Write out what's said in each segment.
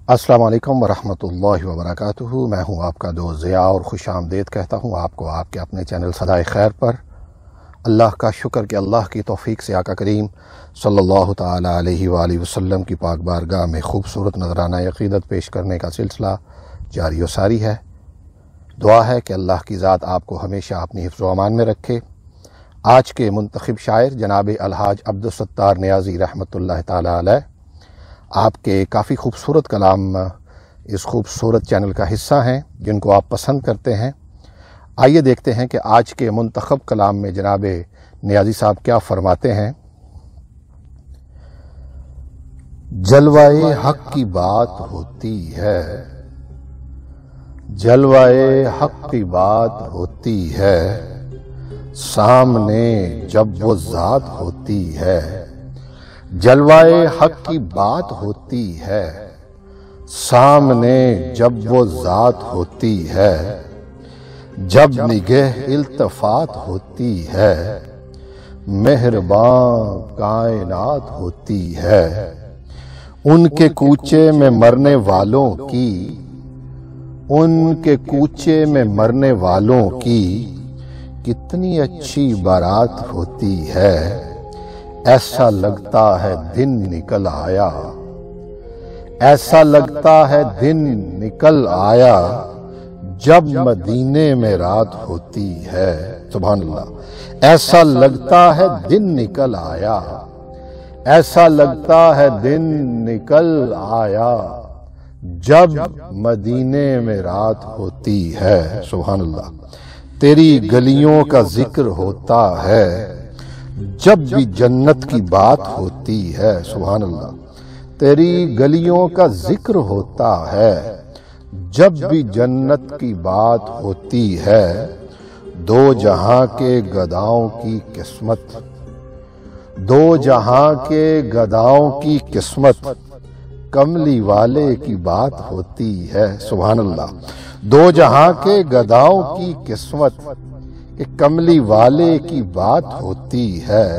السلام علیکم ورحمۃ اللہ وبرکاتہ۔ میں ہوں آپ کا دوست ضیاء اور خوش آمدید کہتا ہوں آپ کو آپ کے اپنے چینل صدائے خیر پر۔ اللہ کا شکر کہ اللہ کی توفیق سے آقا کریم صلی اللہ تعالی علیہ وآلہ وسلم کی پاک بارگاہ میں خوبصورت نذرانہ عقیدت پیش کرنے کا سلسلہ جاری و ساری ہے۔ دعا ہے کہ اللہ کی ذات آپ کو ہمیشہ اپنی حفظ و امان میں رکھے۔ آج کے منتخب شاعر جناب الحاج عبدالستار نیازی رحمۃ اللہ تعالی علیہ، آپ کے کافی خوبصورت کلام اس خوبصورت چینل کا حصہ ہیں جن کو آپ پسند کرتے ہیں۔ آئیے دیکھتے ہیں کہ آج کے منتخب کلام میں جناب نیازی صاحب کیا فرماتے ہیں۔ جلوائے حق کی بات ہوتی ہے، جلوائے حق کی بات ہوتی ہے، سامنے جب وہ ذات ہوتی ہے۔ جلوائے حق کی بات ہوتی ہے، سامنے جب وہ ذات ہوتی ہے۔ جب نگہ التفات ہوتی ہے، مہربان کائنات ہوتی ہے۔ ان کے کوچے میں مرنے والوں کی، ان کے کوچے میں مرنے والوں کی کتنی اچھی بارات ہوتی ہے۔ ایسا لگتا ہے دن نکل آیا، ایسا لگتا ہے دن نکل آیا، جب مدینے میں رات ہوتی ہے۔ سبحان اللہ۔ ایسا لگتا ہے دن نکل آیا، ایسا لگتا ہے دن نکل آیا، جب مدینے میں رات ہوتی ہے۔ سبحان اللہ۔ تیری گلیوں کا ذکر ہوتا ہے جب بھی جنت کی بات ہوتی ہے۔ سبحان اللہ۔ تیری گلیوں کا ذکر ہوتا ہے جب بھی جنت کی بات ہوتی ہے۔ دو جہاں کے گداؤں کی قسمت، دو جہاں کے گداؤں کی قسمت کملی والے کی بات ہوتی ہے۔ سبحان اللہ۔ دو جہاں کے گداؤں کی قسمت کہ کملی والے کی بات ہوتی ہے۔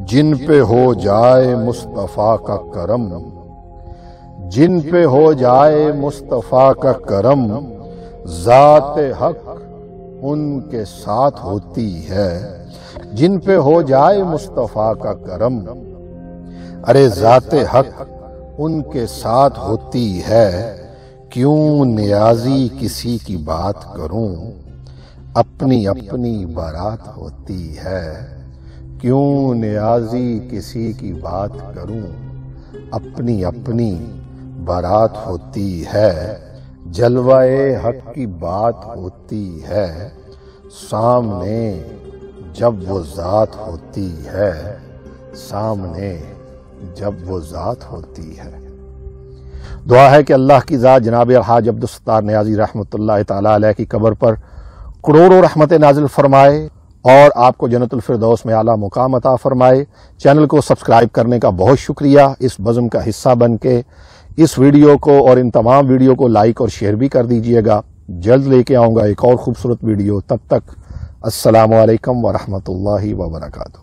جن پہ ہو جائے مصطفیٰ کا کرم، جن پہ ہو جائے مصطفیٰ کا کرم، ذات حق ان کے ساتھ ہوتی ہے۔ جن پہ ہو جائے مصطفیٰ کا کرم، ارے ذات حق ان کے ساتھ ہوتی ہے۔ کیوں نیازی کسی کی بات کروں، اپنی اپنی بارات ہوتی ہے۔ کیوں نیازی کسی کی بات کروں، اپنی اپنی بارات ہوتی ہے۔ جلوائے حق کی بات ہوتی ہے، سامنے جب وہ ذات ہوتی ہے، سامنے جب وہ ذات ہوتی ہے۔ دعا ہے کہ اللہ کی ذات جناب الحاج عبدالستار نیازی رحمۃ اللہ تعالی علیہ کی قبر پر کروڑوں رحمت نازل فرمائے اور آپ کو جنت الفردوس میں اعلیٰ مقام عطا فرمائے۔ چینل کو سبسکرائب کرنے کا بہت شکریہ۔ اس بزم کا حصہ بن کے اس ویڈیو کو اور ان تمام ویڈیو کو لائک اور شیئر بھی کر دیجئے گا۔ جلد لے کے آؤں گا ایک اور خوبصورت ویڈیو۔ تب تک السلام علیکم ورحمۃ اللہ وبرکاتہ۔